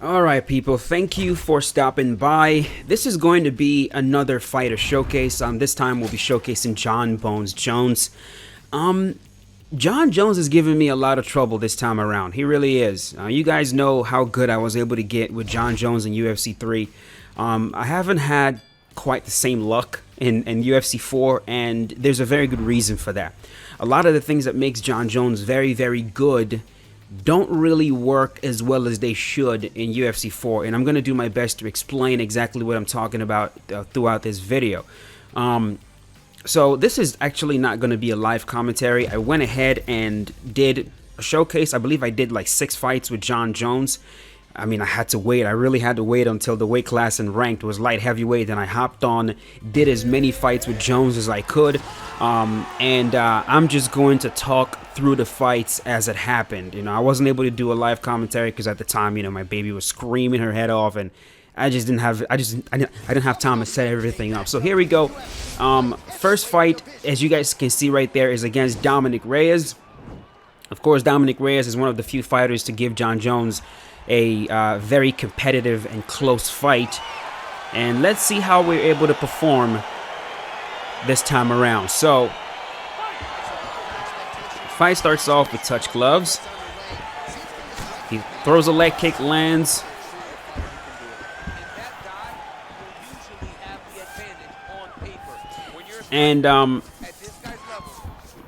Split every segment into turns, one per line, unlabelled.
Alright people, thank you for stopping by. This is going to be another fighter showcase. This time we'll be showcasing Jon Bones Jones. Jon Jones is giving me a lot of trouble this time around. He really is. You guys know how good I was able to get with Jon Jones in UFC 3. I haven't had quite the same luck in UFC 4, and there's a very good reason for that. A lot of the things that makes Jon Jones very, very good don't really work as well as they should in UFC 4, and I'm going to do my best to explain exactly what I'm talking about throughout this video. So this is actually not going to be a live commentary. I went ahead and did a showcase. I believe I did like 6 fights with Jon Jones. I mean, I had to wait. I really had to wait until the weight class and ranked was light heavyweight. Then I hopped on, did as many fights with Jones as I could. I'm just going to talk through the fights as it happened. You know, I wasn't able to do a live commentary because at the time, you know, my baby was screaming her head off, and I just didn't have I didn't have time to set everything up. So here we go. First fight, as you guys can see right there, is against Dominick Reyes. Of course, Dominick Reyes is one of the few fighters to give Jon Jones a very competitive and close fight, and let's see how we're able to perform this time around. So fight starts off with touch gloves. He throws a leg kick, lands, and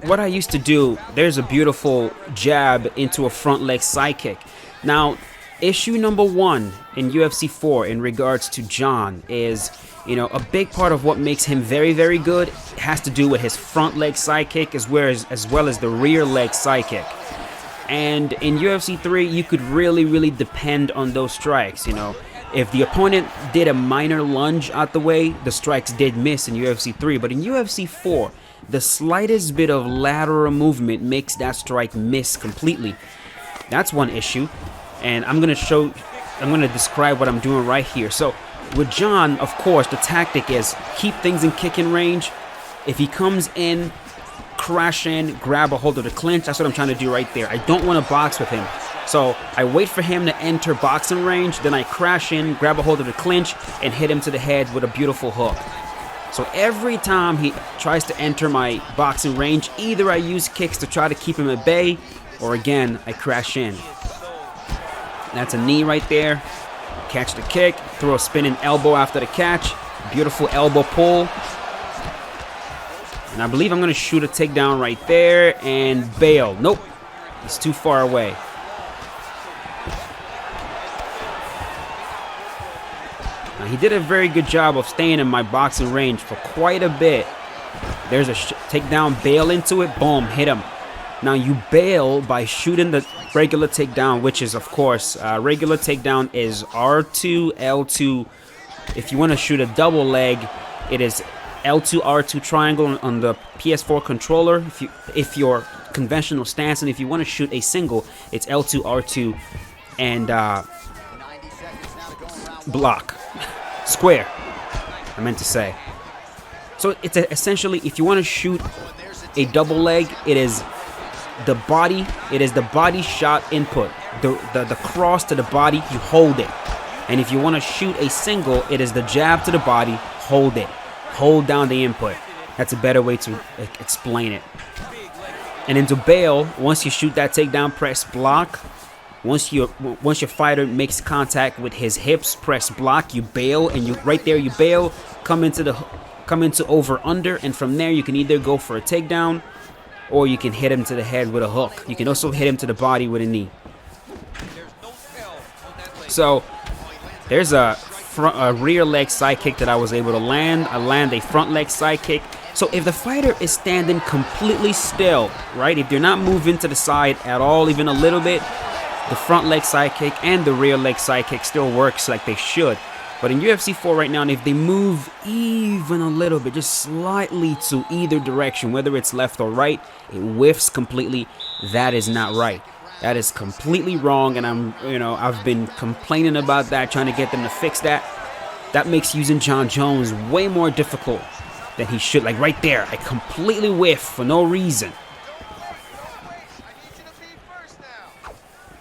what I used to do, there's a beautiful jab into a front leg side kick. Now, issue number 1 in UFC 4 in regards to Jon is, you know, a big part of what makes him very, very good has to do with his front leg side kick as well as the rear leg side kick. And in UFC 3, you could really depend on those strikes. You know, if the opponent did a minor lunge out the way, the strikes did miss in UFC 3. But in UFC 4, the slightest bit of lateral movement makes that strike miss completely. That's one issue, and I'm going to describe what I'm doing right here. So with Jon, of course, the tactic is keep things in kicking range. If he comes in, crash in, grab a hold of the clinch. That's what I'm trying to do right there. I don't want to box with him. So I wait for him to enter boxing range, then I crash in, grab a hold of the clinch, and hit him to the head with a beautiful hook. So every time he tries to enter my boxing range, either I use kicks to try to keep him at bay, or again, I crash in. That's a knee right there. Catch the kick, throw a spinning elbow after the catch. Beautiful elbow pull. And I believe I'm going to shoot a takedown right there and bail. Nope, he's too far away. Now, he did a very good job of staying in my boxing range for quite a bit. There's a takedown, bail into it, boom, hit him. Now you bail by shooting the regular takedown, which is, of course, regular takedown is R2, L2. If you want to shoot a double leg, it is L2, R2 triangle on the PS4 controller. If your conventional stance, and if you want to shoot a single, it's L2, R2, and block. Square, I meant to say. So it's essentially, if you want to shoot a double leg, it is the body shot input, the cross to the body, you hold it. And if you want to shoot a single, it is the jab to the body, hold it, hold down the input. That's a better way to explain it. And into bail, once you shoot that takedown, press block. Once your fighter makes contact with his hips, press block, you bail, and right there you bail, come into over under, and from there you can either go for a takedown, or you can hit him to the head with a hook. You can also hit him to the body with a knee. So there's a rear leg side kick that I was able to land. I land a front leg side kick. So if the fighter is standing completely still, right, if they're not moving to the side at all, even a little bit, the front leg side kick and the rear leg side kick still works like they should. But in UFC 4 right now, if they move even a little bit, just slightly to either direction, whether it's left or right, it whiffs completely. That is not right. That is completely wrong, and I've been complaining about that, trying to get them to fix that. That makes using Jon Jones way more difficult than he should. Like right there, I completely whiff for no reason.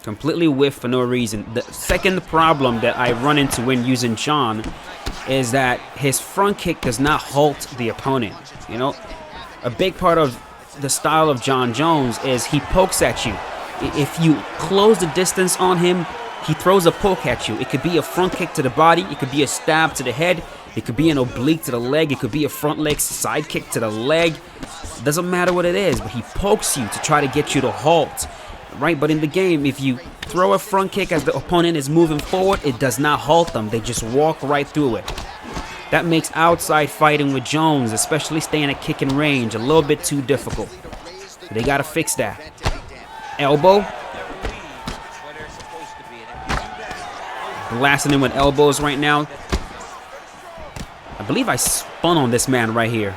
Completely whiffed for no reason. The second problem that I run into when using John is that his front kick does not halt the opponent. You know, a big part of the style of Jon Jones is he pokes at you. If you close the distance on him, he throws a poke at you. It could be a front kick to the body. It could be a stab to the head. It could be an oblique to the leg. It could be a front leg side kick to the leg. Doesn't matter what it is, but he pokes you to try to get you to halt. Right, but in the game, if you throw a front kick as the opponent is moving forward, it does not halt them. They just walk right through it. That makes outside fighting with Jones, especially staying at kicking range, a little bit too difficult. So they got to fix that. Elbow. Blasting him with elbows right now. I believe I spun on this man right here,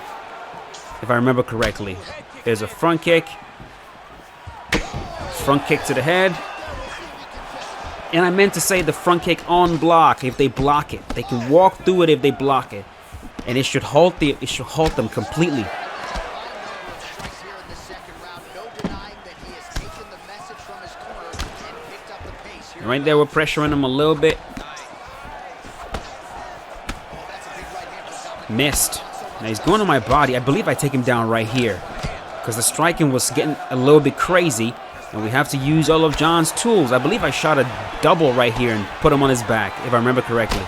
if I remember correctly. There's a front kick. Front kick to the head. And I meant to say the front kick on block if they block it. They can walk through it if they block it. And it should halt them completely. Right there, we're pressuring him a little bit. Missed. Now he's going on my body. I believe I take him down right here, because the striking was getting a little bit crazy. And we have to use all of John's tools. I believe I shot a double right here and put him on his back, if I remember correctly.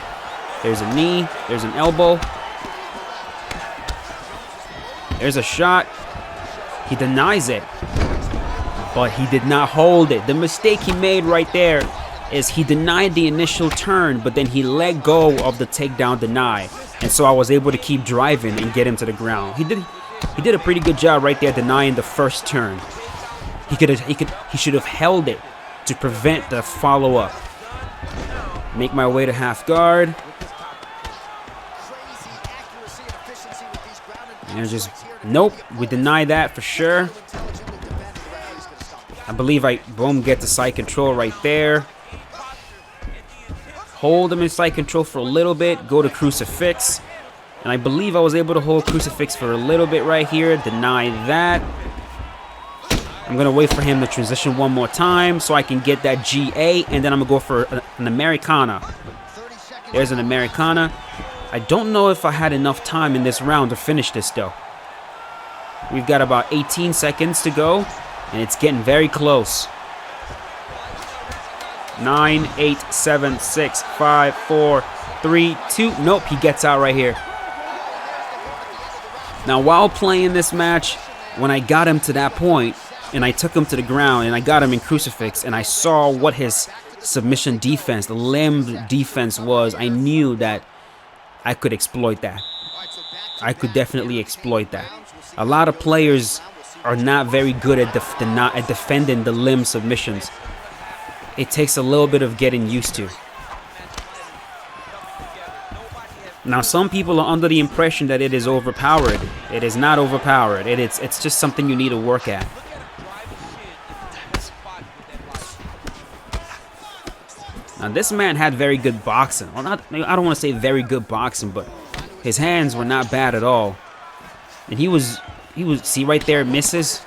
There's a knee. There's an elbow. There's a shot. He denies it. But he did not hold it. The mistake he made right there is he denied the initial turn, but then he let go of the takedown deny. And so I was able to keep driving and get him to the ground. He did a pretty good job right there denying the first turn. He should have held it to prevent the follow-up. Make my way to half guard. And just, nope, we deny that for sure. I believe I, boom, get the side control right there. Hold him in side control for a little bit, go to crucifix. And I believe I was able to hold crucifix for a little bit right here, deny that. I'm going to wait for him to transition one more time so I can get that GA, and then I'm going to go for an Americana. There's an Americana. I don't know if I had enough time in this round to finish this, though. We've got about 18 seconds to go, and it's getting very close. 9, 8, 7, 6, 5, 4, 3, 2. Nope, he gets out right here. Now, while playing this match, when I got him to that point, and I took him to the ground, and I got him in crucifix, and I saw what his submission defense, the limb defense was, I knew that I could exploit that. I could definitely exploit that. A lot of players are not very good at defending the limb submissions. It takes a little bit of getting used to. Now, some people are under the impression that it is overpowered. It is not overpowered. It's just something you need to work at. Now, this man had very good boxing. Well, I don't want to say very good boxing, but his hands were not bad at all. And he was, see right there, misses.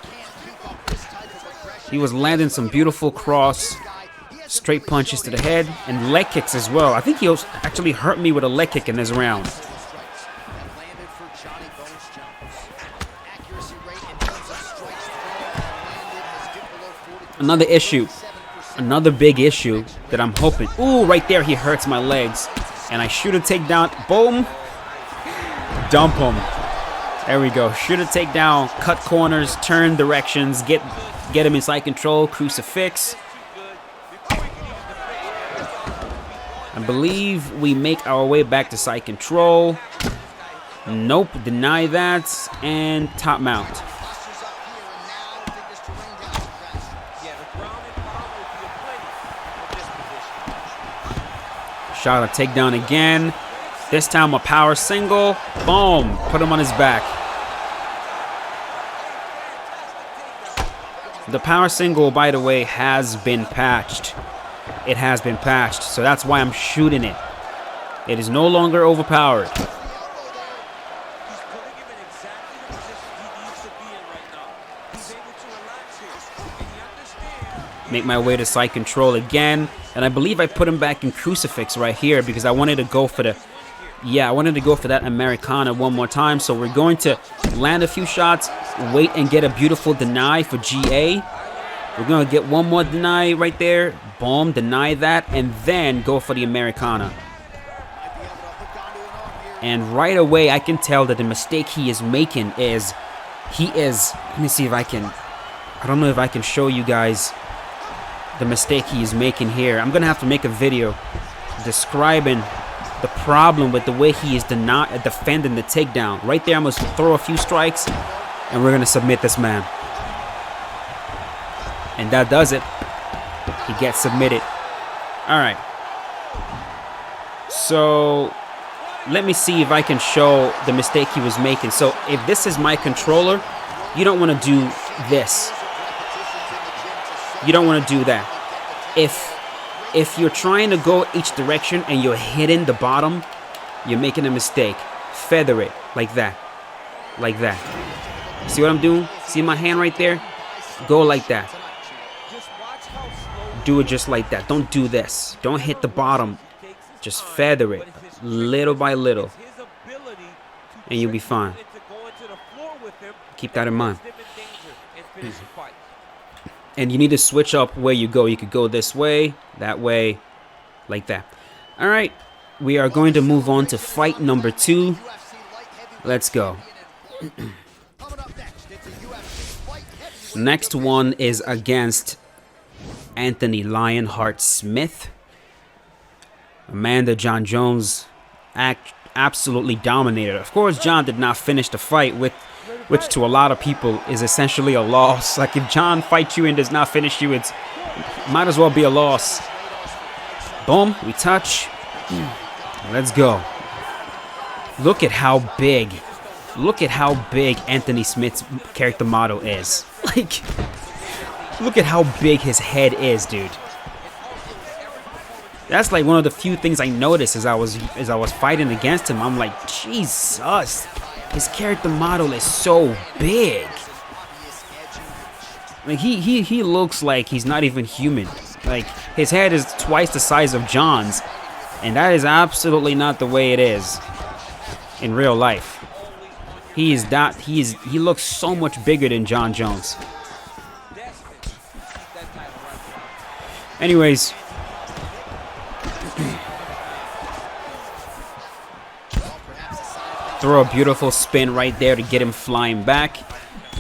He was landing some beautiful cross, straight punches to the head, and leg kicks as well. I think he actually hurt me with a leg kick in this round. Another issue. Another big issue that I'm hoping. Ooh, right there, he hurts my legs. And I shoot a takedown. Boom. Dump him. There we go. Shoot a takedown. Cut corners. Turn directions. Get him in side control. Crucifix. I believe we make our way back to side control. Nope. Deny that. And top mount. Shot a takedown again. This time a power single. Boom. Put him on his back. The power single, by the way, has been patched. It has been patched. So that's why I'm shooting it. It is no longer overpowered. Make my way to side control again. And I believe I put him back in crucifix right here because I wanted to go for the... Yeah, I wanted to go for that Americana one more time. So we're going to land a few shots, wait and get a beautiful deny for GA. We're going to get one more deny right there. Boom, deny that. And then go for the Americana. And right away, I can tell that the mistake he is making is... Let me see if I can... I don't know if I can show you guys the mistake he is making here. I'm going to have to make a video describing the problem with the way he is defending the takedown. Right there, I'm going to throw a few strikes, and we're going to submit this man. And that does it. He gets submitted. All right. So let me see if I can show the mistake he was making. So if this is my controller, you don't want to do this. You don't want to do that. If you're trying to go each direction and you're hitting the bottom, you're making a mistake. Feather it like that. Like that. See what I'm doing? See my hand right there? Go like that. Do it just like that. Don't do this. Don't hit the bottom. Just feather it little by little. And you'll be fine. Keep that in mind. And you need to switch up where you go. You could go this way, that way, like that. All right. We are going to move on to fight number 2. Let's go. Next one is against Anthony Lionheart Smith. Amanda John Jones absolutely dominated. Of course, John did not finish the fight, which to a lot of people is essentially a loss. Like if John fights you and does not finish you, it might as well be a loss. Boom, we touch. Let's go. Look at how big Anthony Smith's character model is. Like, look at how big his head is, dude. That's like one of the few things I noticed as I was fighting against him. I'm like, Jesus, his character model is so big. Like he looks like he's not even human. Like his head is twice the size of John's, and that is absolutely not the way it is in real life. He looks so much bigger than John Jones. Anyways, throw a beautiful spin right there to get him flying back.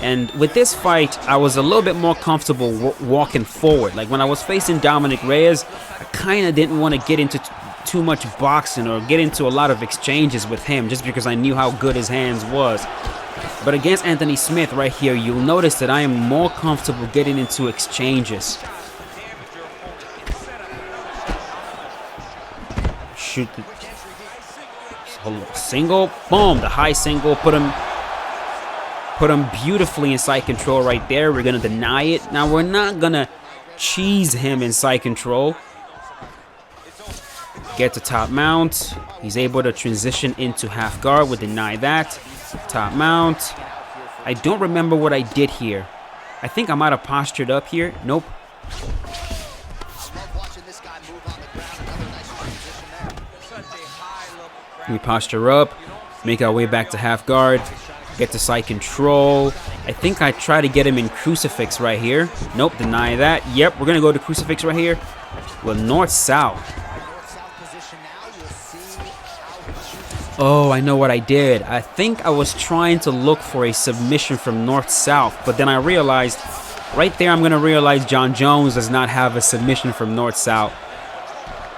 And with this fight, I was a little bit more comfortable walking forward. Like when I was facing Dominick Reyes, I kind of didn't want to get into too much boxing or get into a lot of exchanges with him just because I knew how good his hands was. But against Anthony Smith right here, you'll notice that I am more comfortable getting into exchanges. Shoot the single, boom, the high single, put him beautifully in side control right there. We're gonna deny it. Now we're not gonna cheese him in side control. Get to top mount. He's able to transition into half guard. We'll deny that. Top mount. I don't remember what I did here. I think I might have postured up here. Nope. We posture up, make our way back to half guard, get to side control. I think I try to get him in crucifix right here. Nope, deny that. Yep, we're going to go to crucifix right here. Well, north-south. Oh, I know what I did. I think I was trying to look for a submission from north-south, but then I realized, right there I'm going to realize John Jones does not have a submission from north-south.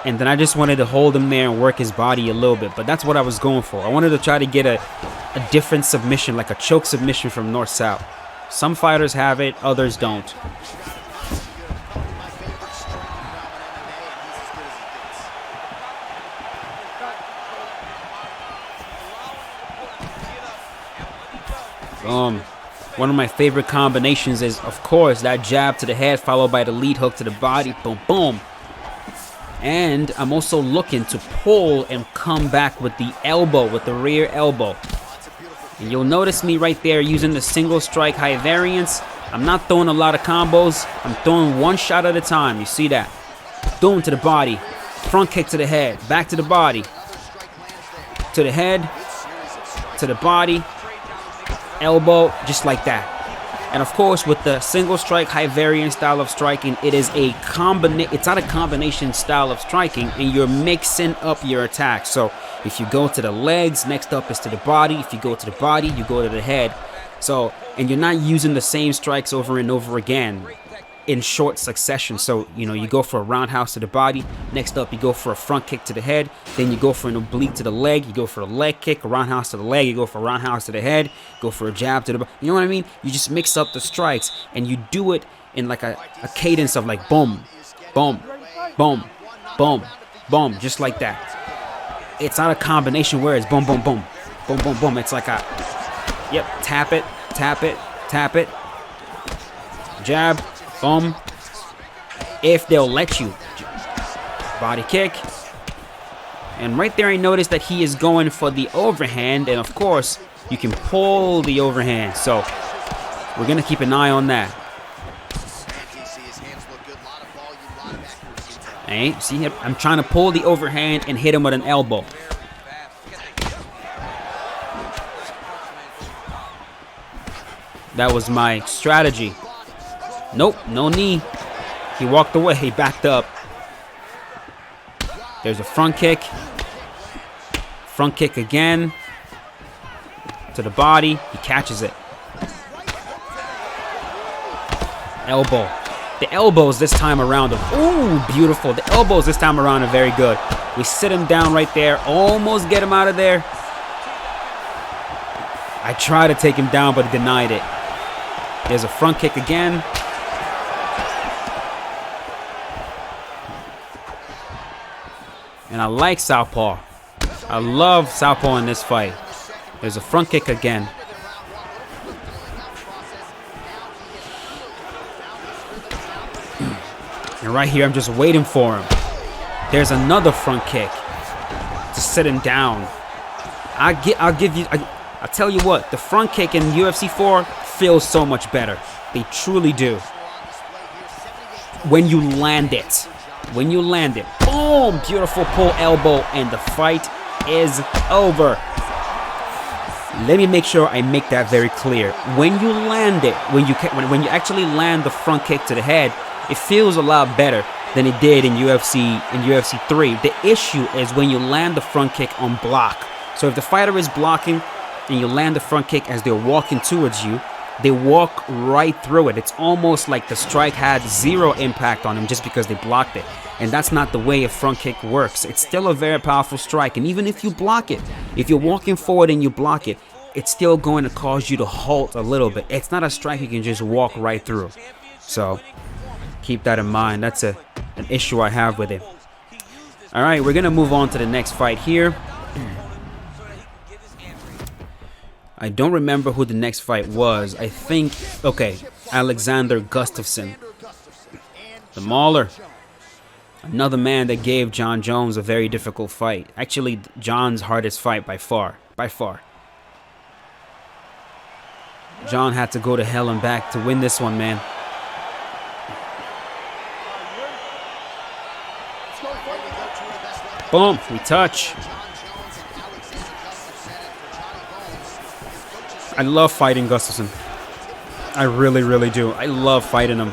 And then I just wanted to hold him there and work his body a little bit. But that's what I was going for. I wanted to try to get a different submission, like a choke submission from north-south. Some fighters have it, others don't. One of my favorite combinations is, of course, that jab to the head followed by the lead hook to the body. Boom, boom. And I'm also looking to pull and come back with the elbow, with the rear elbow. And you'll notice me right there using the single strike high variance. I'm not throwing a lot of combos. I'm throwing one shot at a time. You see that? Boom to the body. Front kick to the head. Back to the body. To the head. To the body. Elbow. Just like that. And of course, with the single strike, high variance style of striking, it is a it's not a combination style of striking, and you're mixing up your attacks. So if you go to the legs, next up is to the body. If you go to the body, you go to the head. So, and you're not using the same strikes over and over again in short succession. So, you know, you go for a roundhouse to the body. Next up, you go for a front kick to the head. Then you go for an oblique to the leg. You go for a leg kick, a roundhouse to the leg. You go for a roundhouse to the head. Go for a jab to the body. You know what I mean? You just mix up the strikes, and you do it in like a cadence of like boom, boom, boom, boom, boom, just like that. It's not a combination where it's boom, boom, boom, boom, boom, boom. It's like a, yep, tap it, tap it, tap it, jab, boom. If they'll let you. Body kick. And right there I noticed that he is going for the overhand. And of course, you can pull the overhand. So we're going to keep an eye on that. Hey, see him? I'm trying to pull the overhand and hit him with an elbow. That was my strategy. Nope, no knee. He walked away, he backed up. There's a front kick. Front kick again. To the body, he catches it. Elbow. The elbows this time around are, ooh, beautiful. The elbows this time around are very good. We sit him down right there, almost get him out of there. I tried to take him down, but he denied it. There's a front kick again. And I like southpaw. I love southpaw in this fight. There's a front kick again. And right here, I'm just waiting for him. There's another front kick to sit him down. I'll give you. I tell you what, the front kick in UFC 4 feels so much better. They truly do. When you land it. When you land it. Boom! Beautiful pull elbow, and the fight is over. Let me make sure I make that very clear. When you land it, when you actually land the front kick to the head, it feels a lot better than it did in UFC 3. The issue is when you land the front kick on block. So if the fighter is blocking and you land the front kick as they're walking towards you, they walk right through it. It's almost like the strike had zero impact on them just because they blocked it. And that's not the way a front kick works. It's still a very powerful strike. And even if you block it, if you're walking forward and you block it, it's still going to cause you to halt a little bit. It's not a strike you can just walk right through. So keep that in mind. That's an issue I have with it. All right, we're going to move on to the next fight here. I don't remember who the next fight was. I think, okay, Alexander Gustafsson. The Mauler. Another man that gave John Jones a very difficult fight. Actually, John's hardest fight by far. By far. John had to go to hell and back to win this one, man. Boom, we touch. I love fighting Gustafsson. I really, really do. I love fighting him.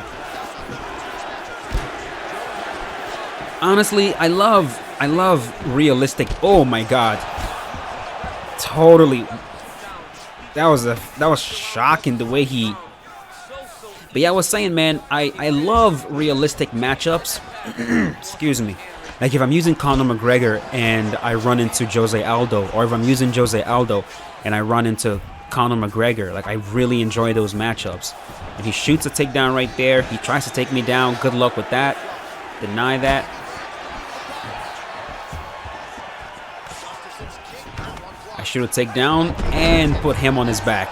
Honestly, I love realistic. Oh my god. Totally. That was shocking the way he. But yeah, I was saying, man, I love realistic matchups. Excuse me. Like if I'm using Conor McGregor and I run into Jose Aldo, or if I'm using Jose Aldo and I run into Conor McGregor, like I really enjoy those matchups. And he shoots a takedown right there. He tries to take me down. Good luck with that. Deny that. I shoot a takedown and put him on his back.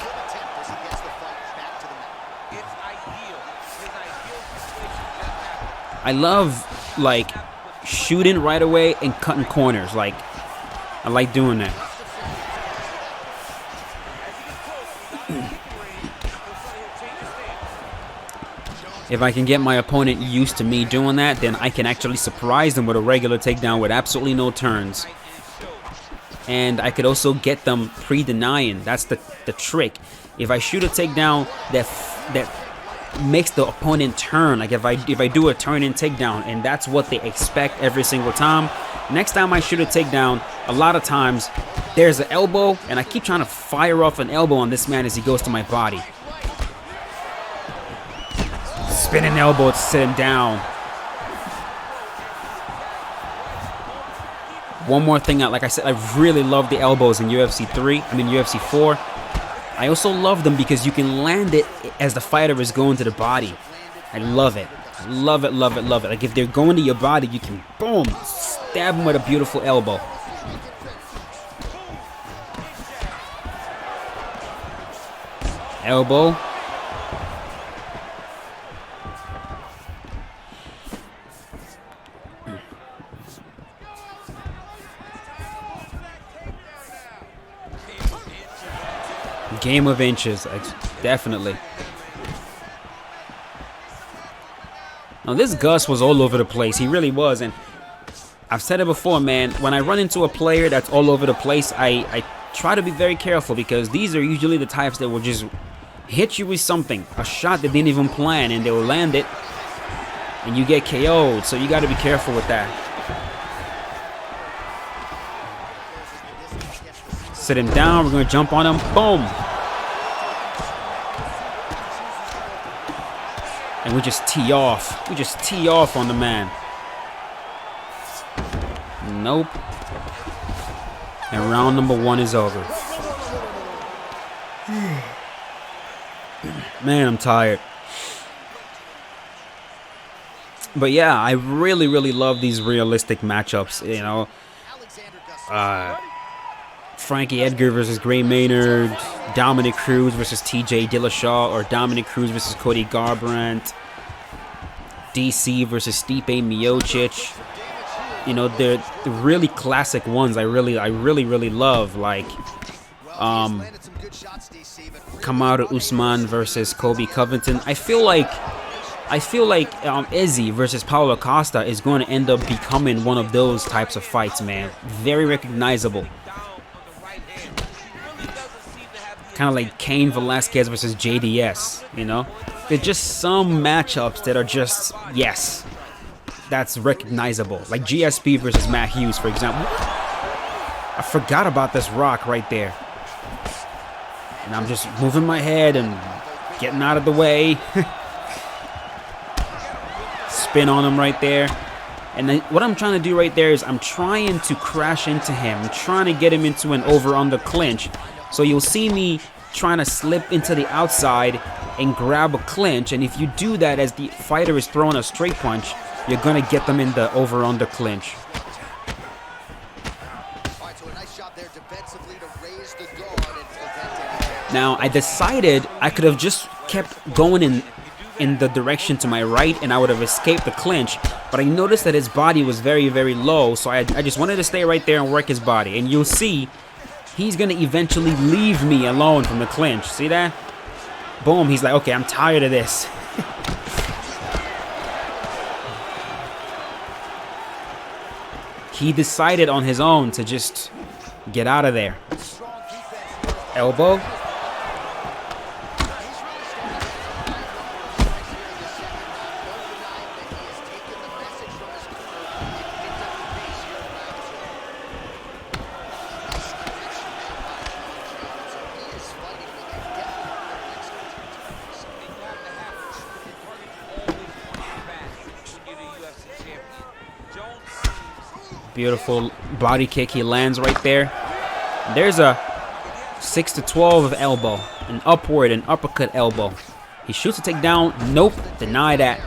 I love like shooting right away and cutting corners. Like I like doing that. If I can get my opponent used to me doing that, then I can actually surprise them with a regular takedown with absolutely no turns. And I could also get them pre-denying. That's the trick. If I shoot a takedown that makes the opponent turn, like if I do a turn-in takedown, and that's what they expect every single time, next time I shoot a takedown, a lot of times there's an elbow, and I keep trying to fire off an elbow on this man as he goes to my body. Spinning elbow to sit him down. One more thing, like I said, I really love the elbows in UFC 4. I also love them because you can land it as the fighter is going to the body. I love it. Love it, love it, love it. Like if they're going to your body, you can, boom, stab them with a beautiful elbow. Elbow. Game of inches, definitely. Now this Gus was all over the place. He really was, and I've said it before, man. When I run into a player that's all over the place, I try to be very careful because these are usually the types that will just hit you with something, a shot they didn't even plan, and they will land it, and you get KO'd. So you got to be careful with that. Sit him down. We're gonna jump on him. Boom. And we just tee off. We just tee off on the man. Nope. And round number 1 is over. Man, I'm tired. But yeah, I really, really love these realistic matchups. You know, Frankie Edgar versus Gray Maynard, Dominick Cruz versus TJ Dillashaw, or Dominick Cruz versus Cody Garbrandt, DC versus Stipe Miocic. You know, they're really classic ones. I really love, like Kamaru Usman versus Colby Covington. I feel like Izzy versus Paulo Costa is going to end up becoming one of those types of fights, man. Very recognizable. Kind of like Cain Velasquez versus JDS, you know? There's just some matchups that are just, yes, that's recognizable. Like GSP versus Matt Hughes, for example. I forgot about this rock right there. And I'm just moving my head and getting out of the way. Spin on him right there. And then what I'm trying to do right there is I'm trying to crash into him. I'm trying to get him into an over-under clinch. So you'll see me trying to slip into the outside and grab a clinch. And if you do that as the fighter is throwing a straight punch, you're going to get them in the over-under clinch. Now, I decided I could have just kept going in the direction to my right and I would have escaped the clinch. But I noticed that his body was very, very low. So I just wanted to stay right there and work his body. And you'll see he's going to eventually leave me alone from the clinch. See that? Boom. He's like, okay, I'm tired of this. He decided on his own to just get out of there. Elbow. Beautiful body kick. He lands right there. There's a 6-12 of elbow, an uppercut elbow. He shoots a takedown. Nope, deny that.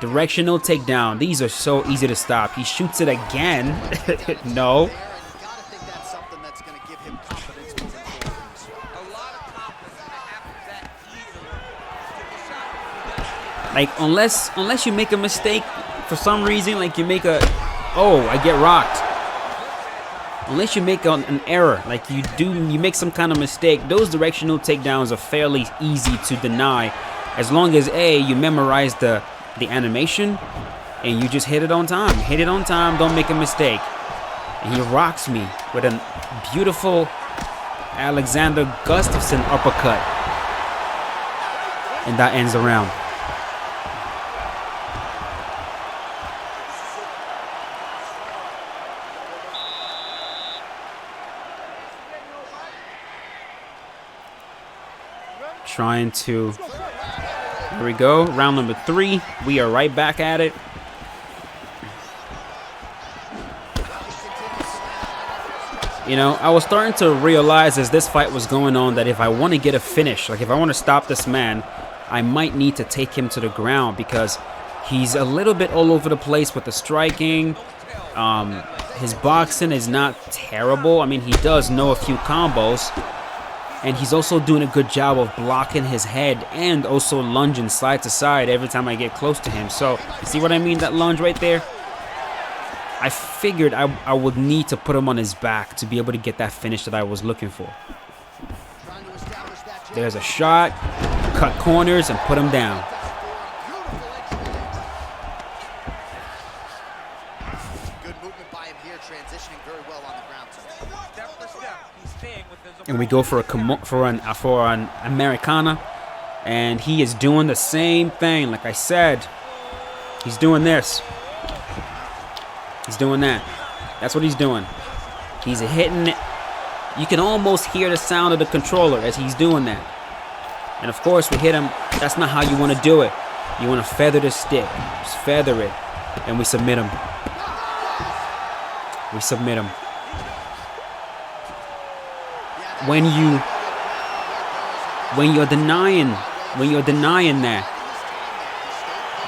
Directional takedown. These are so easy to stop. He shoots it again. No. Like unless you make a mistake for some reason, like you make a I get rocked. Unless you make an error, like you make some kind of mistake, those directional takedowns are fairly easy to deny. As long as you memorize the animation and you just hit it on time. Hit it on time, don't make a mistake. And he rocks me with a beautiful Alexander Gustafsson uppercut. And that ends the round. Trying to, here we go, round number 3. We are right back at it. You know, I was starting to realize as this fight was going on that if I want to get a finish, like if I want to stop this man, I might need to take him to the ground because he's a little bit all over the place with the striking. His boxing is not terrible. I mean, he does know a few combos. And he's also doing a good job of blocking his head and also lunging side to side every time I get close to him. So, see what I mean? That lunge right there? I figured I would need to put him on his back to be able to get that finish that I was looking for. There's a shot. Cut corners and put him down. And we go for an Americana, and he is doing the same thing. Like I said, he's doing this. He's doing that. That's what he's doing. He's hitting it. You can almost hear the sound of the controller as he's doing that. And of course, we hit him. That's not how you want to do it. You want to feather the stick. Just feather it, and we submit him. We submit him. When you're denying that,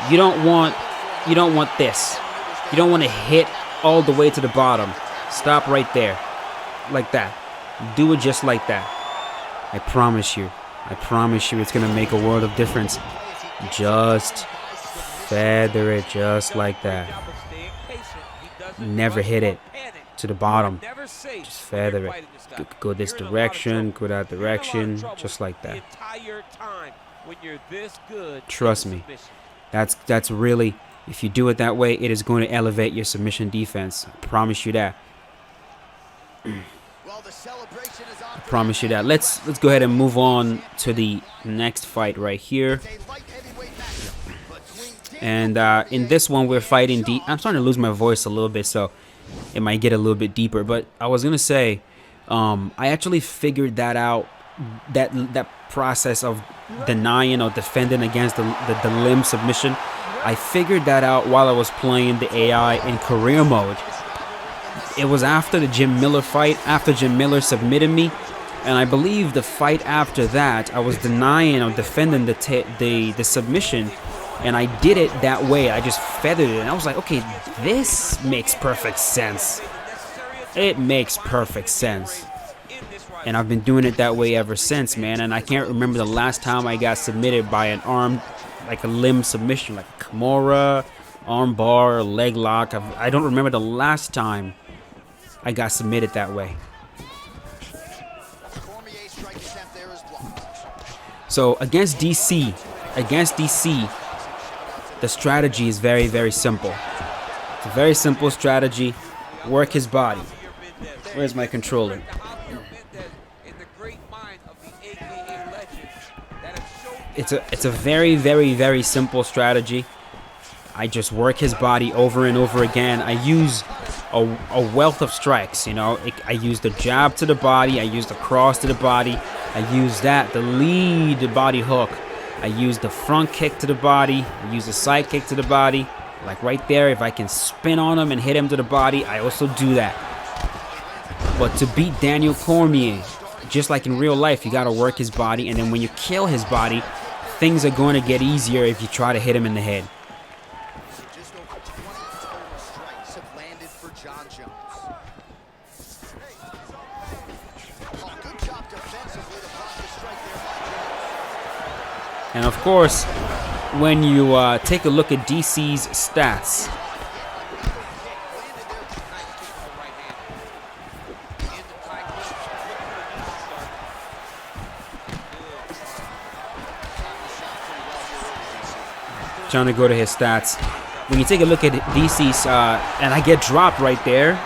you don't want this. You don't want to hit all the way to the bottom. Stop right there, like that. Do it just like that. I promise you, it's gonna make a world of difference. Just feather it just like that. Never hit it to the bottom. Just feather it. Go this direction, go that direction, just like that. Trust me, that's really, if you do it that way, it is going to elevate your submission defense. I promise you that. I promise you that. Let's go ahead and move on to the next fight right here. And in this one, we're fighting deep. I'm starting to lose my voice a little bit, so it might get a little bit deeper. But I was gonna say, I actually figured that out, that process of denying or defending against the limb submission. I figured that out while I was playing the AI in career mode. It was after the Jim Miller fight, after Jim Miller submitted me, and I believe the fight after that, I was denying or defending the submission, and I did it that way. I just feathered it, and I was like, okay, this makes perfect sense. It makes perfect sense. And I've been doing it that way ever since, man. And I can't remember the last time I got submitted by an arm, like a limb submission, like a Kimura, arm bar, leg lock. I don't remember the last time I got submitted that way. So against DC, the strategy is very, very simple. It's a very simple strategy. Work his body. Where's my controller? It's a very, very, very simple strategy. I just work his body over and over again. I use a wealth of strikes, you know. I use the jab to the body. I use the cross to the body. I use that, the lead body hook. I use the front kick to the body. I use the side kick to the body. Like right there, if I can spin on him and hit him to the body, I also do that. But to beat Daniel Cormier, just like in real life, you gotta work his body, and then when you kill his body, things are going to get easier if you try to hit him in the head. And of course, when you take a look at DC's stats, Trying to go to his stats. When you take a look at DC's, and I get dropped right there.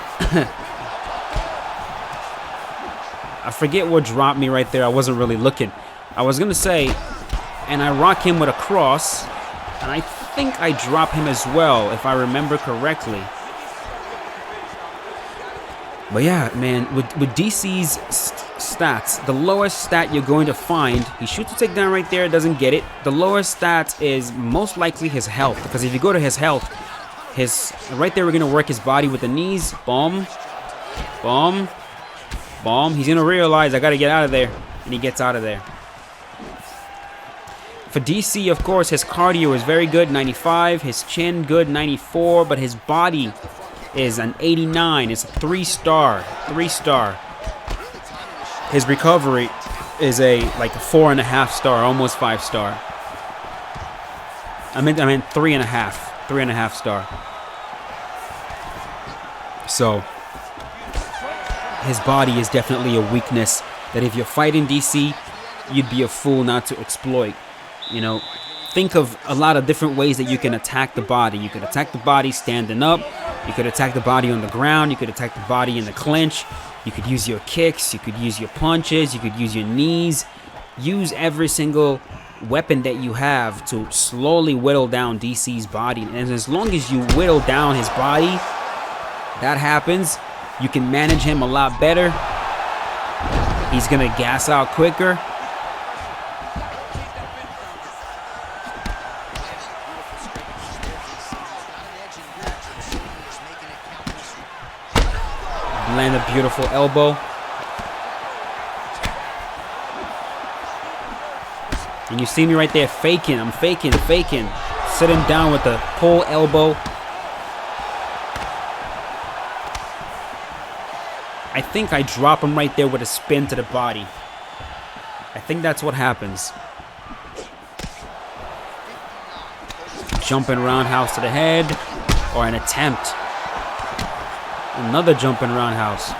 I forget what dropped me right there. I wasn't really looking. I was going to say, and I rock him with a cross, and I think I drop him as well, if I remember correctly. But yeah, man, with DC's stats, the lowest stat you're going to find, he shoots a takedown right there, doesn't get it. The lowest stat is most likely his health, because if you go to his health, right there we're going to work his body with the knees. Boom, boom, boom. He's going to realize I got to get out of there, and he gets out of there. For DC, of course, his cardio is very good, 95. His chin, good, 94. But his body is an 89. It's a 3-star. 3-star. His recovery is like a 4.5-star, almost 5-star. I meant 3.5. 3.5-star. So his body is definitely a weakness that if you're fighting DC, you'd be a fool not to exploit. You know, think of a lot of different ways that you can attack the body. You could attack the body standing up. You could attack the body on the ground. You could attack the body in the clinch. You could use your kicks. You could use your punches. You could use your knees. Use every single weapon that you have to slowly whittle down DC's body. And as long as you whittle down his body, that happens, you can manage him a lot better. He's going to gas out quicker. Land a beautiful elbow. And you see me right there faking. I'm faking. Sitting down with the pull elbow. I think I drop him right there with a spin to the body. I think that's what happens. Jumping roundhouse to the head. Or an attempt. Another jumping roundhouse.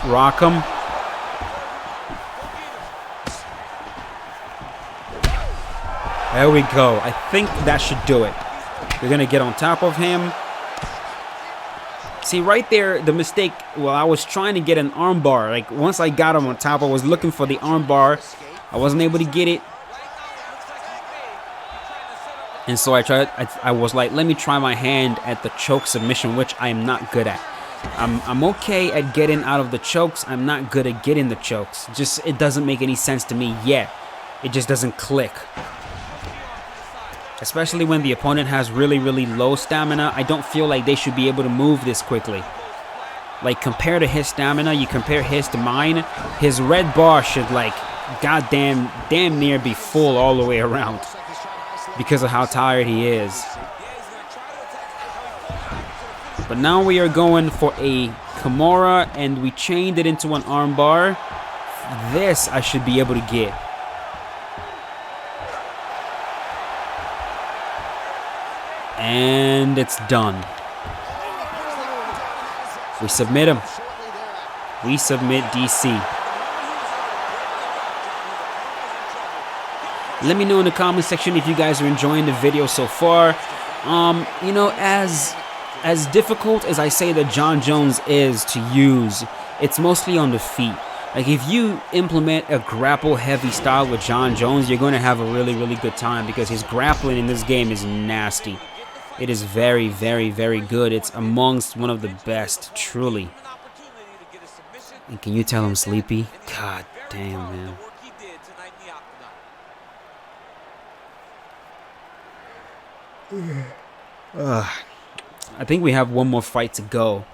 Rock him. There we go. I think that should do it. We're going to get on top of him. See, right there, the mistake, well, I was trying to get an armbar. Like, once I got him on top, I was looking for the armbar. I wasn't able to get it. And so I was like, let me try my hand at the choke submission, which I am not good at. I'm okay at getting out of the chokes. I'm not good at getting the chokes. Just, it doesn't make any sense to me yet. It just doesn't click. Especially when the opponent has really, really low stamina. I don't feel like they should be able to move this quickly. Like, compared to his stamina, you compare his to mine, his red bar should, like, damn near be full all the way around. Because of how tired he is. But now we are going for a Kimura, and we chained it into an armbar. This I should be able to get. And it's done. We submit him. We submit DC. Let me know in the comment section if you guys are enjoying the video so far. You know, as difficult as I say that Jon Jones is to use, it's mostly on the feet. Like, if you implement a grapple-heavy style with Jon Jones, you're going to have a really, really good time because his grappling in this game is nasty. It is very, very, very good. It's amongst one of the best, truly. And can you tell I'm sleepy? God damn, man. I think we have one more fight to go.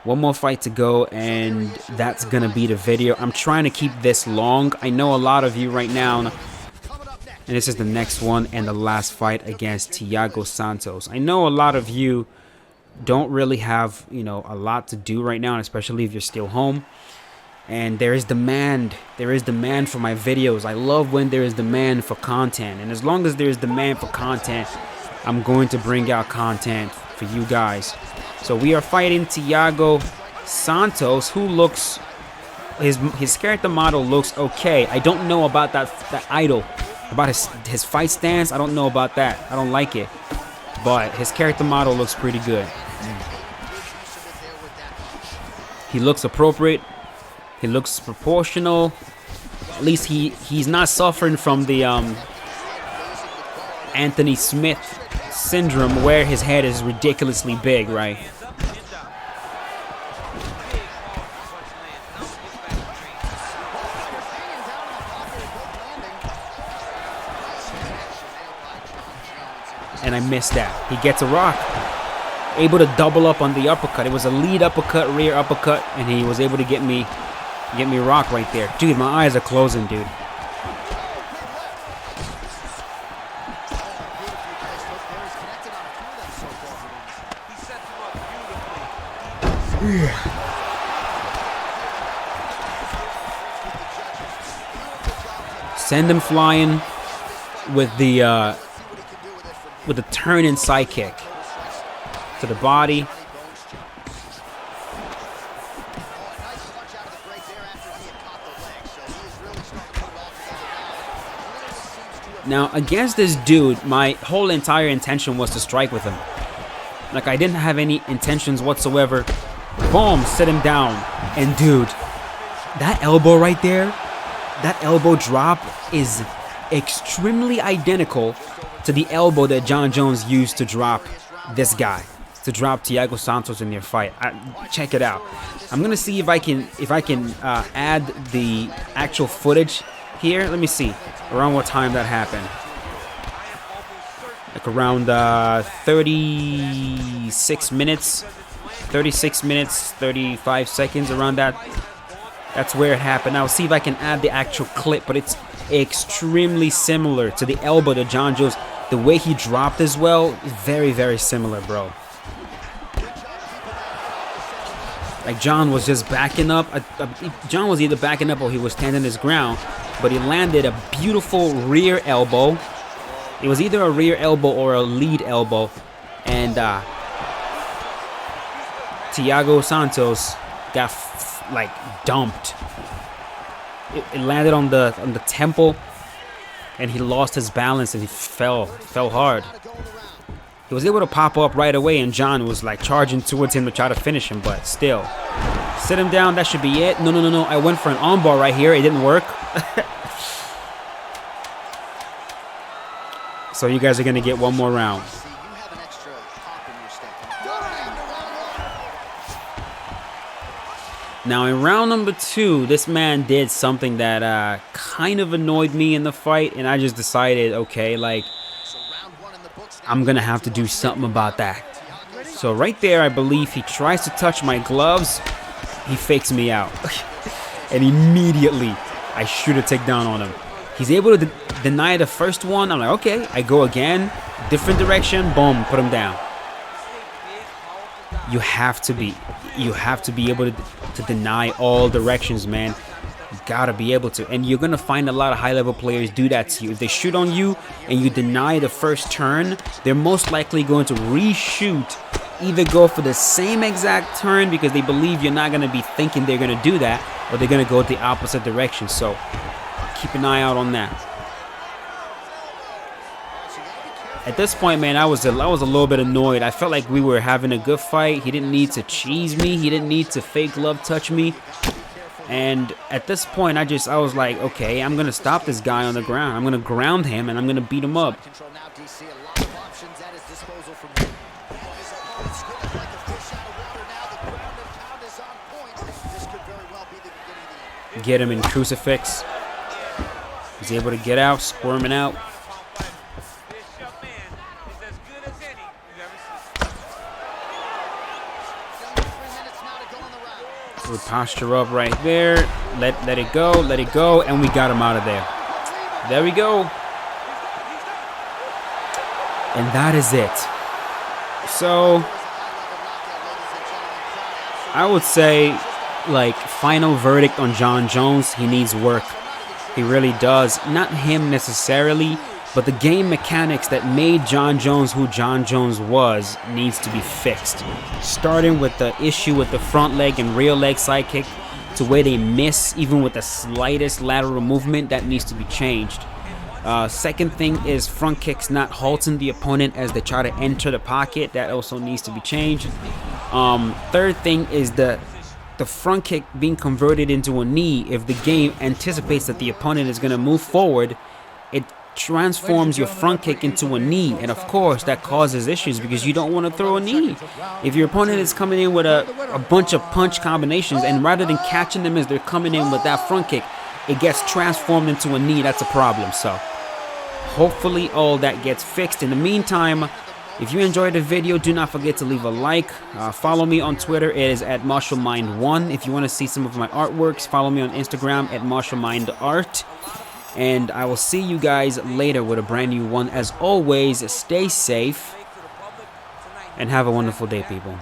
One more fight to go, and that's gonna be the video. I'm trying to keep this long. I know a lot of you right now, and this is the next one and the last fight against Thiago Santos. I know a lot of you don't really have, you know, a lot to do right now, especially if you're still home. And there is demand. There is demand for my videos. I love when there is demand for content. And as long as there is demand for content, I'm going to bring out content for you guys. So we are fighting Thiago Santos, who looks, his character model looks okay. I don't know about that idol. About his fight stance, I don't know about that. I don't like it. But his character model looks pretty good. He looks appropriate. He looks proportional. At least he's not suffering from the Anthony Smith syndrome where his head is ridiculously big, right? And I missed that. He gets a rock. Able to double up on the uppercut. It was a lead uppercut, rear uppercut, and he was able to get me rock right there. Dude, my eyes are closing, dude. Send him flying with the turn-in side kick to the body. Now, against this dude, my whole entire intention was to strike with him. Like, I didn't have any intentions whatsoever. Boom, sit him down. And dude, that elbow right there, that elbow drop is extremely identical to the elbow that Jon Jones used to drop this guy, to drop Thiago Santos in their fight. Check it out. I'm gonna see if I can add the actual footage here. Let me see around what time that happened. Like around 36 minutes, 35 seconds, around that. That's where it happened. I'll see if I can add the actual clip, but it's extremely similar to the elbow that Jon Jones, the way he dropped as well, very, very similar, bro. Like, Jon was just backing up. Jon was either backing up or he was standing his ground, but he landed a beautiful rear elbow. It was either a rear elbow or a lead elbow, and Thiago Santos got like dumped. It landed on the temple, and he lost his balance and he fell hard. He was able to pop up right away, and Jon was like charging towards him to try to finish him, but still. Sit him down, that should be it. No. I went for an armbar right here. It didn't work. So you guys are going to get one more round. Now, in round number 2, this man did something that kind of annoyed me in the fight, and I just decided, okay, like, I'm going to have to do something about that. So right there, I believe he tries to touch my gloves. He fakes me out. And immediately, I shoot a takedown on him. He's able to deny the first one. I'm like, okay. I go again, different direction, boom, put him down. You have to be able to deny all directions, man. You gotta be able to. And you're gonna find a lot of high-level players do that to you. If they shoot on you and you deny the first turn, they're most likely going to reshoot, either go for the same exact turn because they believe you're not gonna be thinking they're gonna do that, or they're gonna go the opposite direction. So keep an eye out on that. At this point, man, I was a little bit annoyed. I felt like we were having a good fight. He didn't need to cheese me. He didn't need to fake glove touch me. And at this point, I was like, okay, I'm going to stop this guy on the ground. I'm going to ground him, and I'm going to beat him up. Get him in crucifix. He's able to get out, squirming out. We posture up right there. Let it go, and we got him out of there. There we go. And that is it. So I would say, like, final verdict on Jon Jones, he needs work. He really does. Not him necessarily, but the game mechanics that made Jon Jones who Jon Jones was needs to be fixed. Starting with the issue with the front leg and rear leg side kick, to where they miss even with the slightest lateral movement, that needs to be changed. Second thing is front kicks not halting the opponent as they try to enter the pocket. That also needs to be changed. Third thing is the front kick being converted into a knee. If the game anticipates that the opponent is going to move forward, it transforms your front kick into a knee, and of course that causes issues because you don't want to throw a knee. If your opponent is coming in with a bunch of punch combinations, and rather than catching them as they're coming in with that front kick, it gets transformed into a knee, that's a problem. So hopefully all that gets fixed. In the meantime, if you enjoyed the video, do not forget to leave a like. Follow me on Twitter. It is at MarshallMind1. If you want to see some of my artworks, follow me on Instagram at MarshallMindArt. And I will see you guys later with a brand new one. As always, stay safe and have a wonderful day, people.